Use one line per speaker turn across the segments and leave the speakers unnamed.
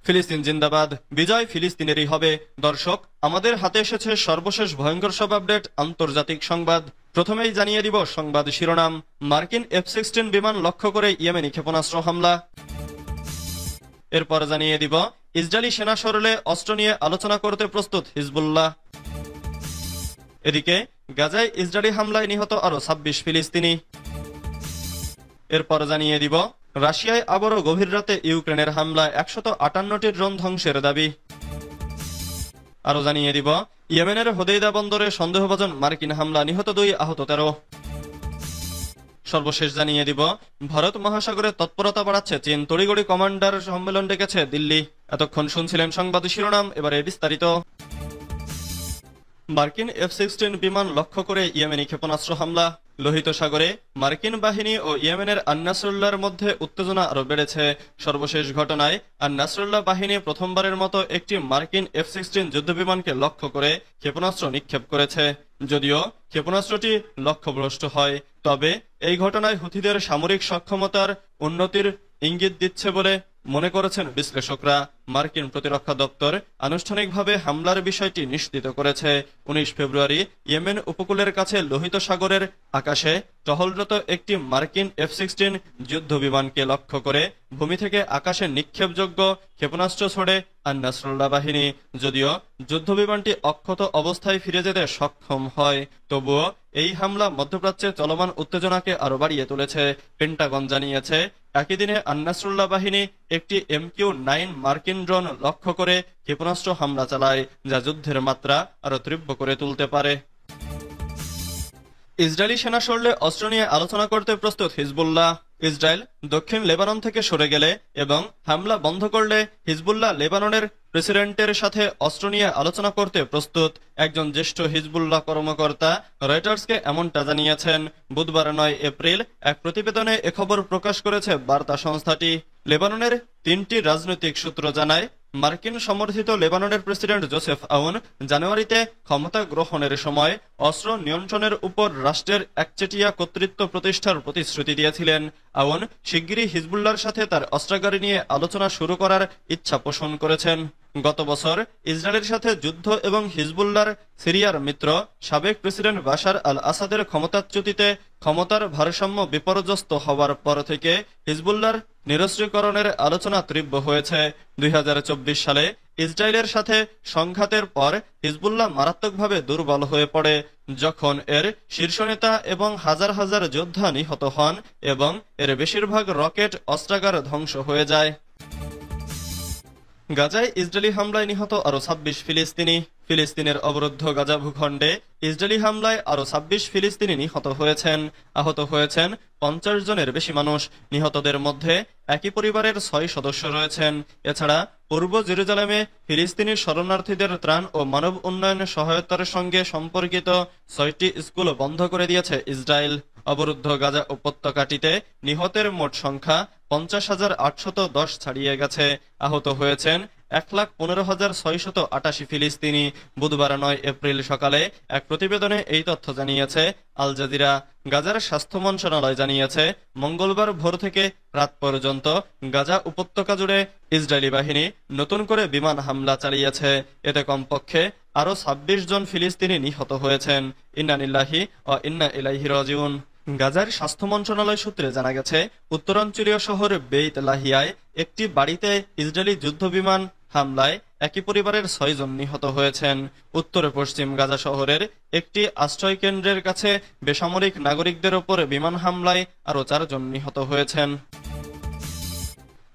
ফিলিস্তিন জিন্দাবাদ, বিজয় ফিলিস্তিনেরই হবে। দর্শক, আমাদের হাতে এসেছে সর্বশেষ ভয়ঙ্কর সব আপডেট, আন্তর্জাতিক সংবাদ। প্রথমেই জানিয়ে দিব সংবাদ শিরোনাম। মার্কিন F-16 বিমান লক্ষ্য করে ইয়েমেনি ক্ষেপণাস্ত্র হামলা। এরপর জানিয়ে দিব ইসরায়েলি সেনা সরলে অস্ত্র নিয়ে আলোচনা করতে প্রস্তুত হিজবুল্লাহ। এদিকে গাজায় ইসরায়েলি হামলায় নিহত আরো 26 ফিলিস্তিনি। এরপর জানিয়ে দিব রাশিয়ায় আবারও গভীর রাতে ইউক্রেনের হামলায় 158টি ড্রোন ধ্বংসের দাবি। আরো জানিয়ে দিব ইয়েমেনের হোদেইদা বন্দরে সন্দেহভাজন মার্কিন হামলা, নিহত 2, আহত 13। সর্বশেষ জানিয়ে দিব ভারত মহাসাগরে তৎপরতা বাড়াচ্ছে চীন, তড়িঘড়ি কমান্ডার সম্মেলন ডেকেছে দিল্লি। এতক্ষণ শুনছিলেন সংবাদ শিরোনাম, এবারে বিস্তারিত। মার্কিন F-16 বিমান লক্ষ্য করে ইয়েমেনি ক্ষেপণাস্ত্র হামলা। লোহিত সাগরে মার্কিন বাহিনী ও ইয়েমেনের আন-নাসরুল্লাহর মধ্যে উত্তেজনা আরো বেড়েছে। সর্বশেষ ঘটনায় আন-নাসরুল্লাহ বাহিনী প্রথমবারের মতো একটি মার্কিন F-16 যুদ্ধবিমানকে লক্ষ্য করে ক্ষেপণাস্ত্র নিক্ষেপ করেছে। যদিও ক্ষেপণাস্ত্রটি লক্ষ্যভ্রষ্ট হয়, তবে এই ঘটনায় হুথিদের সামরিক সক্ষমতার উন্নতির ইঙ্গিত দিচ্ছে বলে মনে করেছেন বিশ্লেষকরা। মার্কিন প্রতিরক্ষা দপ্তর আনুষ্ঠানিকভাবে হামলার বিষয়টি নিশ্চিত করেছে। 19 ফেব্রুয়ারি ইয়েমেন উপকূলের কাছে লোহিত সাগরের আকাশে টহলরত একটি মার্কিন F-16 যুদ্ধ বিমানকে লক্ষ্য করে ভূমি থেকে আকাশে নিক্ষেপযোগ্য ক্ষেপণাস্ত্র ছোড়ে আন-নাসরুল্লাহ বাহিনী। যদিও যুদ্ধ বিমানটি অক্ষত অবস্থায় ফিরে যেতে সক্ষম হয়, তবুও এই হামলা মধ্যপ্রাচ্যে চলমান উত্তেজনাকে আরো বাড়িয়ে তুলেছে। পেন্টাগন জানিয়েছে একই দিনে আন-নাসরুল্লাহ বাহিনী একটি MQ-9 মার্কিন ড্রোন লক্ষ্য করে ক্ষেপণাস্ত্র হামলা চালায়, যা যুদ্ধের মাত্রা আরো তীব্র করে তুলতে পারে। ইসরায়েলি সেনা সরলে অস্ত্র নিয়ে আলোচনা করতে প্রস্তুত হিজবুল্লাহ। ইসরায়েল দক্ষিণ লেবানন থেকে সরে গেলে এবং হামলা বন্ধ করলে হিজবুল্লাহ লেবাননের প্রেসিডেন্টের সাথে অস্ত্র নিয়ে আলোচনা করতে প্রস্তুত। একজন জ্যেষ্ঠ হিজবুল্লাহ কর্মকর্তা রয়টার্সকে এমনটা জানিয়েছেন। বুধবার 9 এপ্রিল এক প্রতিবেদনে এ খবর প্রকাশ করেছে বার্তা সংস্থাটি। লেবাননের 3টি রাজনৈতিক সূত্র জানায় মার্কিন সমর্থিত লেবাননের প্রেসিডেন্ট জোসেফ আউন জানুয়ারিতে ক্ষমতা গ্রহণের সময় অস্ত্র নিয়ন্ত্রণের উপর রাষ্ট্রের একচেটিয়া কর্তৃত্ব প্রতিষ্ঠার প্রতিশ্রুতি দিয়েছিলেন। আউন শিগগিরই হিজবুল্লাহর সাথে তার অস্ত্রাগার নিয়ে আলোচনা শুরু করার ইচ্ছা পোষণ করেছেন। গত বছর ইসরায়েলের সাথে যুদ্ধ এবং হিজবুল্লাহর সিরিয়ার মিত্র সাবেক প্রেসিডেন্ট বাশার আল আসাদের ক্ষমতাচ্যুতিতে ক্ষমতার ভারসাম্য বিপর্যস্ত হওয়ার পর থেকে হিজবুল্লাহর নিরস্ত্রীকরণের আলোচনা তীব্র হয়েছে। 2024 সালে ইসরায়েলের সাথে সংঘাতের পর হিজবুল্লাহ মারাত্মকভাবে দুর্বল হয়ে পড়ে, যখন এর শীর্ষ নেতা এবং হাজার হাজার যোদ্ধা নিহত হন এবং এর বেশিরভাগ রকেট অস্ত্রাগার ধ্বংস হয়ে যায়। গাজায় ইসরায়েলি হামলায় নিহত আরো 26 ফিলিস্তিনি। ফিলিস্তিনের অবরুদ্ধ গাজা ভূখণ্ডে ইসরায়েলি হামলায় আরো 26 ফিলিস্তিনি নিহত হয়েছেন। আহত হয়েছেন 50 জনের বেশি মানুষ। নিহতদের মধ্যে একই পরিবারের 6 সদস্য রয়েছেন। এছাড়া পূর্ব জেরুজালেমে ফিলিস্তিনি শরণার্থীদের ত্রাণ ও মানব উন্নয়ন সহায়তার সঙ্গে সম্পর্কিত 6টি স্কুল বন্ধ করে দিয়েছে ইসরায়েল। অবরুদ্ধ গাজা উপত্যকাটিতে নিহতের মোট সংখ্যা 50,810 ছাড়িয়ে গেছে। আহত হয়েছেন 1,15,688 ফিলিস্তিনি। বুধবার 9 এপ্রিল সকালে এক প্রতিবেদনে এই তথ্য জানিয়েছে আল জাজিরা। গাজার স্বাস্থ্য মন্ত্রণালয় জানিয়েছে মঙ্গলবার ভোর থেকে রাত পর্যন্ত গাজা উপত্যকা জুড়ে ইসরায়েলি বাহিনী নতুন করে বিমান হামলা চালিয়েছে। এতে কমপক্ষে আরো 26 জন ফিলিস্তিনি নিহত হয়েছেন। ইন্না লিল্লাহি ওয়া ইন্না ইলাইহি রাজিউন। গাজার স্বাস্থ্য মন্ত্রণালয় সূত্রে জানা গেছে উত্তরাঞ্চলীয় শহর বেইত লাহিয়ায় একটি বাড়িতে ইসরায়েলি যুদ্ধ বিমান হামলায় একই পরিবারের 6 জন নিহত হয়েছেন। উত্তর পশ্চিম গাজা শহরের একটি আশ্রয় কেন্দ্রের কাছে বেসামরিক নাগরিকদের ওপর বিমান হামলায় আরো 4 জন নিহত হয়েছেন।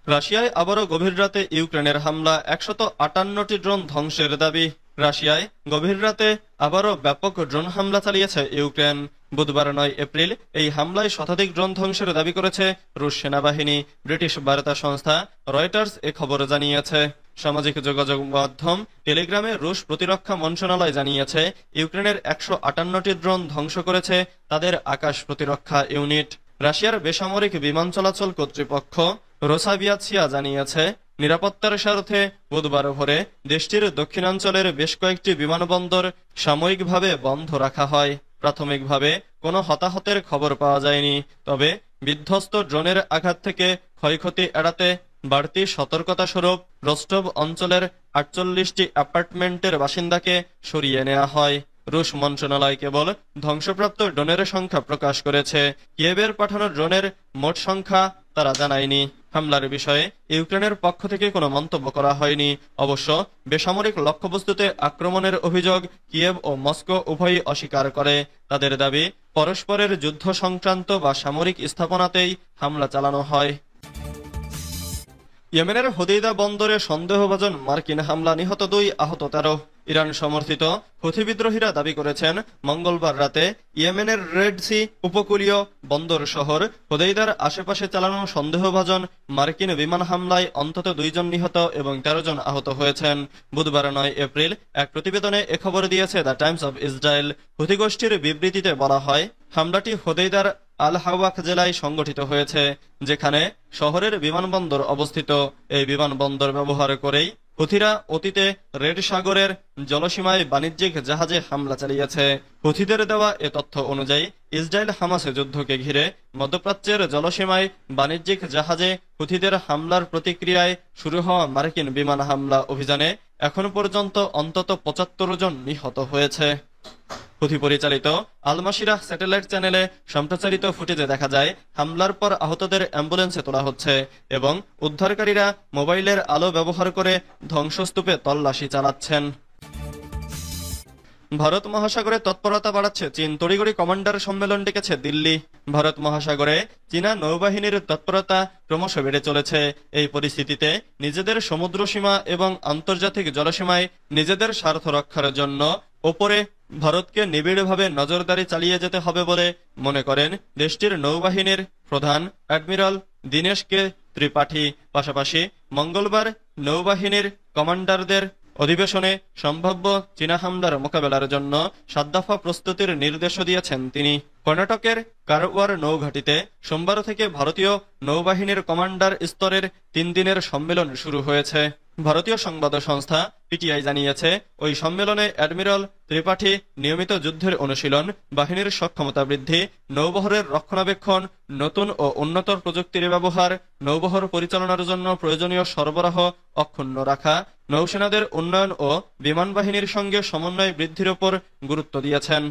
রাশিয়ায় আবারও গভীর রাতে ইউক্রেনের হামলা, 158টি ড্রোন ধ্বংসের দাবি। রাশিয়ায় গভীর রাতে আবারও ব্যাপক ড্রোন হামলা চালিয়েছে ইউক্রেন। বুধবার 9 এপ্রিল এই হামলায় শতাধিক ড্রোন ধ্বংসের দাবি করেছে রুশ সেনাবাহিনী। ব্রিটিশ বার্তা সংস্থা রয়টার্স এ খবর জানিয়েছে। সামাজিক যোগাযোগ মাধ্যম টেলিগ্রামে রুশ প্রতিরক্ষা মন্ত্রণালয় জানিয়েছে ইউক্রেনের 158টি ড্রোন ধ্বংস করেছে তাদের আকাশ প্রতিরক্ষা ইউনিট। রাশিয়ার বেসামরিক বিমান চলাচল কর্তৃপক্ষ রোসাভিয়াৎসিয়া জানিয়েছে নিরাপত্তার স্বার্থে বুধবার ভোরে দেশটির দক্ষিণাঞ্চলের বেশ কয়েকটি বিমানবন্দর সাময়িকভাবে বন্ধ রাখা হয়। প্রাথমিকভাবে কোনো হতাহতের খবর পাওয়া যায়নি, তবে বিধ্বস্ত ড্রোনের আঘাত থেকে ক্ষয়ক্ষতি এড়াতে বাড়তি সতর্কতা স্বরূপ রোস্টভ অঞ্চলের 48টি অ্যাপার্টমেন্টের বাসিন্দাকে সরিয়ে নেওয়া হয়। রুশ মন্ত্রণালয় কেবল ধ্বংসপ্রাপ্ত ড্রোনের সংখ্যা প্রকাশ করেছে, কিয়েভের পাঠানো ড্রোনের মোট সংখ্যা তারা জানায়নি। হামলার বিষয়ে ইউক্রেনের পক্ষ থেকে কোনো মন্তব্য করা হয়নি। অবশ্য বেসামরিক লক্ষ্যবস্তুতে আক্রমণের অভিযোগ কিয়েভ ও মস্কো উভয়ই অস্বীকার করে। তাদের দাবি, পরস্পরের যুদ্ধ সংক্রান্ত বা সামরিক স্থাপনাতেই হামলা চালানো হয়। ইয়েমেনের হোদেইদা বন্দরে সন্দেহভাজন মার্কিন হামলা, নিহত 2, আহত 13। ইরান সমর্থিত হুথি বিদ্রোহীরা দাবি করেছেন মঙ্গলবার রাতে ইয়েমেনের রেড সি উপকূলীয় বন্দর শহর হোদেইদার আশেপাশে চালানো সন্দেহভাজন মার্কিন বিমান হামলায় অন্তত 2 জন নিহত এবং 13 জন আহত হয়েছেন। বুধবার 9 এপ্রিল এক প্রতিবেদনে এ খবর দিয়েছে the Times of Israel. Houthi গোষ্ঠীর বিবৃতিতে বলা হয়, হামলাটি হোদেইদার আল হাওয়াক জেলায় সংগঠিত হয়েছে, যেখানে শহরের বিমানবন্দর অবস্থিত। এই বিমানবন্দর ব্যবহার করেই হুথিরা অতীতে রেড সাগরের জলসীমায় বাণিজ্যিক জাহাজে হামলা চালিয়েছে। হুথিদের দেওয়া এ তথ্য অনুযায়ী ইসরায়েল হামাস যুদ্ধকে ঘিরে মধ্যপ্রাচ্যের জলসীমায় বাণিজ্যিক জাহাজে হুথিদের হামলার প্রতিক্রিয়ায় শুরু হওয়া মার্কিন বিমান হামলা অভিযানে এখন পর্যন্ত অন্তত 75 জন নিহত হয়েছে। হুথি পরিচালিত আল মাসিরাহ স্যাটেলাইট চ্যানেলে সম্প্রচারিত ফুটেজে দেখা যায়, হামলার পর আহতদের অ্যাম্বুলেন্সে তোলা হচ্ছে এবং উদ্ধারকারীরা মোবাইলের আলো ব্যবহার করে ধ্বংসস্তূপে তল্লাশি চালাচ্ছেন। ভারত মহাসাগরে তৎপরতা বাড়াচ্ছে চীন, তড়িঘড়ি কমান্ডার সম্মেলন ডেকেছে দিল্লি। ভারত মহাসাগরে চীনা নৌবাহিনীর তৎপরতা ক্রমশ বেড়ে চলেছে। এই পরিস্থিতিতে নিজেদের সমুদ্র সীমা এবং আন্তর্জাতিক জলসীমায় নিজেদের স্বার্থ রক্ষার জন্য ওপরে ভারতকে নিবিড়ভাবে নজরদারি চালিয়ে যেতে হবে বলে মনে করেন দেশটির নৌবাহিনীর প্রধান অ্যাডমিরাল দীনেশ কে ত্রিপাঠী। পাশাপাশি মঙ্গলবার নৌবাহিনীর কমান্ডারদের অধিবেশনে সম্ভাব্য চীনা হামলার মোকাবেলার জন্য 7 দফা প্রস্তুতির নির্দেশও দিয়েছেন তিনি। কর্ণাটকের কারওয়ার নৌঘাটিতে সোমবার থেকে ভারতীয় নৌবাহিনীর কমান্ডার স্তরের 3 দিনের সম্মেলন শুরু হয়েছে। ভারতীয় সংবাদ সংস্থা পিটিআই জানিয়েছে, ওই সম্মেলনে অ্যাডমিরাল ত্রিপাঠী নিয়মিত যুদ্ধের অনুশীলন, বাহিনীর সক্ষমতা বৃদ্ধি, নৌবহরের রক্ষণাবেক্ষণ, নতুন ও উন্নত প্রযুক্তির ব্যবহার, নৌবহর পরিচালনার জন্য প্রয়োজনীয় সরবরাহ অক্ষুণ্ণ রাখা, নৌসেনাদের উন্নয়ন ও বিমান বাহিনীর সঙ্গে সমন্বয় বৃদ্ধির ওপর গুরুত্ব দিয়েছেন।